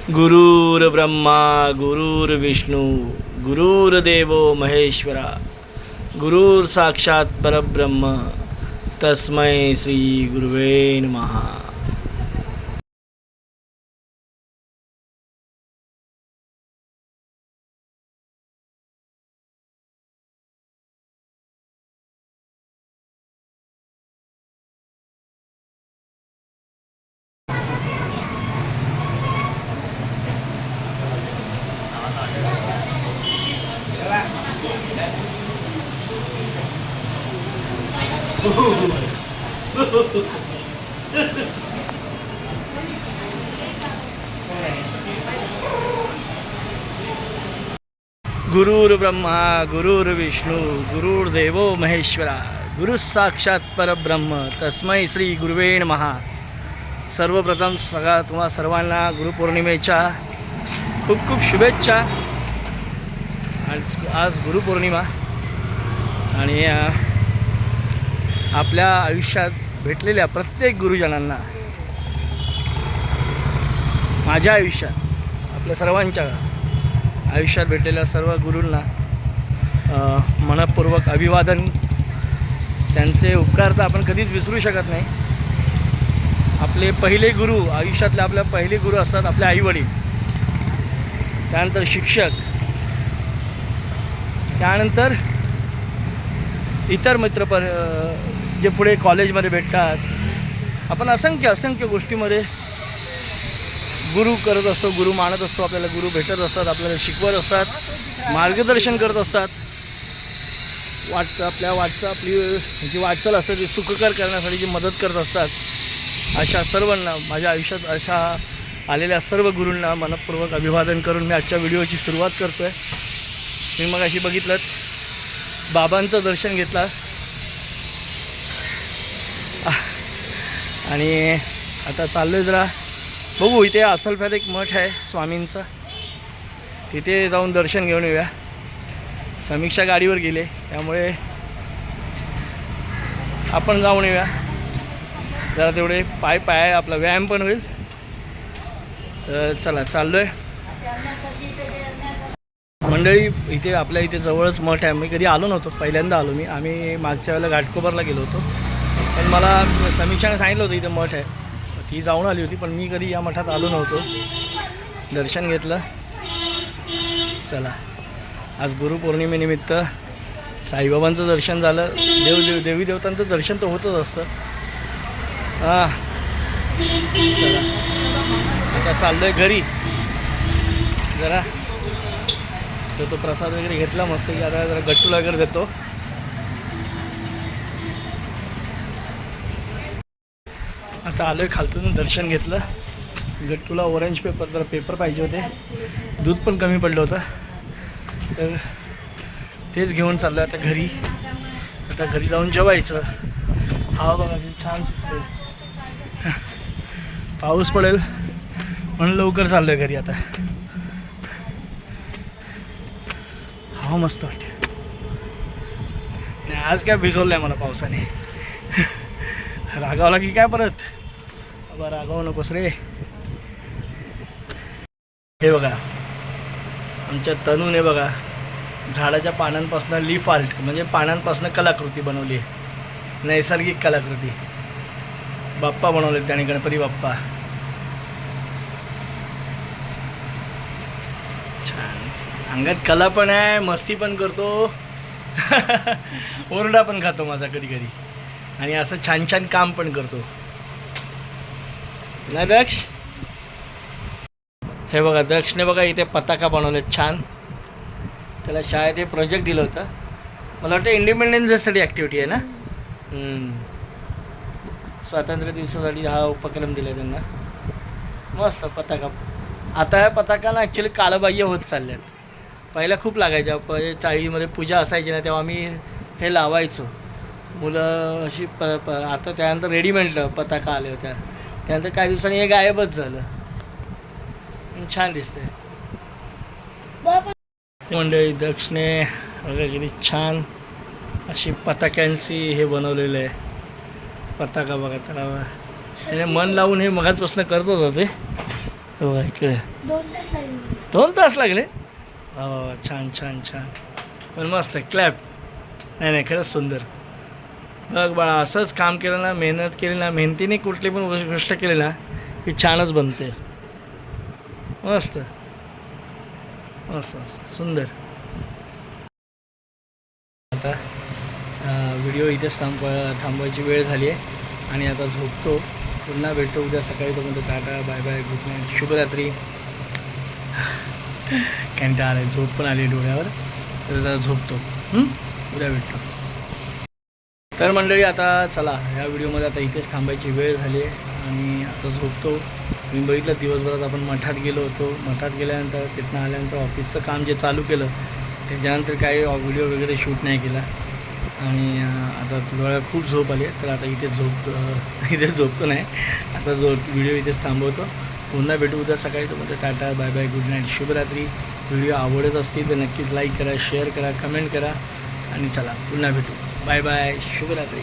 गुरुर्ब्रह्मा गुरुर्विष्णू गुरुर्देव महेश्वरा गुरुर साक्षात परब्रह्म तस्मै श्री गुरुवे नमः. गुरुर्ब्रह्मा गुरुर्विष्णू गुरुर्देव महेश्वरा गुरु साक्षात परब्रह्म तस्मै श्री गुरुवे नमः. सर्वप्रथम तुम्हा सर्वांना गुरुपौर्णिमेच्या खूप खूप शुभेच्छा. आज गुरुपौर्णिमा आणि आपल्या आयुष्यात भेटलेल्या प्रत्येक गुरुजनांना, माझ्या आयुष्यात आपल्या सर्वांच्या आयुष्यात भेटलेल्या सर्व गुरूंना मनपूर्वक अभिवादन. त्यांचे उपकार तर आपण कधीच विसरू शकत नाही. आपले पहिले गुरु आयुष्यातले आपले पहिले गुरु असतात आपले आईवडील, त्यानंतर शिक्षक, त्यानंतर इतर मित्र जे पुढे कॉलेजमध्ये भेटतात. आपण असंख्य गोष्टीमध्ये गुरु करत असतो, गुरु मानत असतो. आपल्याला गुरु भेटत असतात, आपल्याला शिकवत असतात, मार्गदर्शन करत असतात. आपली जी वाटचाल असते ती सुखकर करण्यासाठी जी मदत करत असतात. अशा सर्वांना माझ्या आयुष्यात अशा आलेल्या सर्व गुरूंना मनपूर्वक अभिवादन करून मी आजच्या व्हिडिओची सुरुवात करतो आहे. मी मग अशी बघितलं बाबांचं दर्शन घेतलं आणि आता चाललो आहे जरा बघू. इथे असलफ्यात एक मठ आहे स्वामींचा, तिथे जाऊन दर्शन घेऊन येऊया. समीक्षा गाडीवर गेले त्यामुळे आपण जाऊन येऊया. जरा तेवढे पाय आपला व्यायाम पण होईल. तर चला चाललो आहे मंडळी. इथे आपल्या इथे जवळच मठ आहे. मी कधी आलो नव्हतो, पहिल्यांदा आलो मी. आम्ही मागच्या वेळेला घाटकोपरला गेलो होतो, पण मला समीक्षाने सांगितलं होतं इथे मठ आहे. ती जाऊन आली होती, पण मी कधी या मठात आलो नव्हतो. दर्शन घेतलं. चला आज गुरुपौर्णिमेनिमित्त साईबाबांचं दर्शन झालं. देवी देवतांचं दर्शन तर होतच असतं. चला आता चाललो आहे घरी. जरा तो प्रसाद वगैरे घेतला मस्त की आता जरा गट्टूला वगैरे देतो. असं आलो आहे खालतून दर्शन घेतलं. गट्टूला ऑरेंज पेपर पाहिजे होते, दूध पण कमी पडलं होतं, तर तेच घेऊन चाललो आहे आता घरी. आता घरी जाऊन जेवायचं. हवा बघा छान सुटतो, पाऊस पडेल म्हणून लवकर चाललो आहे घरी. आता हवा मस्त वाटते. नाही आज काय भिजवलं आहे मला पावसाने. रागावला की काय परत? बाबा रागावू नकोस रे. हे बघा आमच्या तनूने बघा झाडाच्या पानांपासून लीफ आर्ट म्हणजे पानांपासून कलाकृती बनवली आहे. नैसर्गिक कलाकृती. बाप्पा बनवले त्याने, गणपती बाप्पा. छान. अंगात कला पण आहे, मस्ती पण करतो, ओरडा पण खातो माझा कधी कधी, आणि असं छान छान काम पण करतो ना दक्ष. हे बघा दक्षने बघा इथे पताका बनवलेत छान. त्याला शाळेत हे प्रोजेक्ट दिलं होतं. मला वाटतं इंडिपेंडन्स डेसाठी ॲक्टिव्हिटी आहे ना. स्वातंत्र्य दिवसासाठी हा उपक्रम दिला त्यांना. मस्त पताका. आता ह्या पताकांना ॲक्च्युली कालबाह्य होत चालल्यात. पहिल्या खूप लागायच्या. चाळीमध्ये पूजा असायची ना तेव्हा आम्ही हे लावायचो. मुलं अशी आता त्यानंतर रेडीमेड पताका आले होत्या. त्यानंतर काही दिवसांनी हे गायबच झालं. छान दिसतंय मंडळी. दक्षने वगैरे किती छान अशी पताक्यांची हे बनवलेलं आहे. पताका बघा त्याला त्याने मन लावून हे मगाचपासून करत होतं ते. बघा इकडे 2 तास लागले. 2 तास लागले. हो छान छान छान. पण मस्त क्लॅप. नाही नाही खरंच सुंदर. बघ बाळा असंच काम केलं ना, मेहनत केली ना, मेहनतीने कुठली पण गोष्ट केली ना की छानच बनते. मस्त मस्त मस्त सुंदर. आता व्हिडिओ इथेच थांबवायची वेळ झाली आहे आणि आता झोपतो. पुन्हा भेटतो उद्या सकाळी. तो म्हणतो ta-ta bye bye good night शुभरात्री. कंटाळा आला, झोप पण आली डोळ्यावर. तर जरा झोपतो. उद्या भेटतो. तर मंडळी आता चला ह्या व्हिडिओमध्ये आता इथेच थांबायची वेळ झाली आहे आणि आता झोपतो. मी बघितलं दिवसभरात आपण मठात गेलो होतो. मठात गेल्यानंतर तिथनं आल्यानंतर ऑफिसचं काम जे चालू केलं त्याच्यानंतर काही व्हिडिओ वगैरे शूट नाही केला आणि आता डोळ्याला खूप झोप आली आहे. तर आता इथे झोपतो नाही, आता व्हिडिओ इथेच थांबवतो. पुन्हा भेटू उद्या सकाळी. तो म्हणतो ta-ta bye bye good night शुभरात्री. व्हिडिओ आवडत असतील तर नक्कीच लाईक करा, शेअर करा, कमेंट करा आणि चला पुन्हा भेटू. बाय बाय शुभरात्री.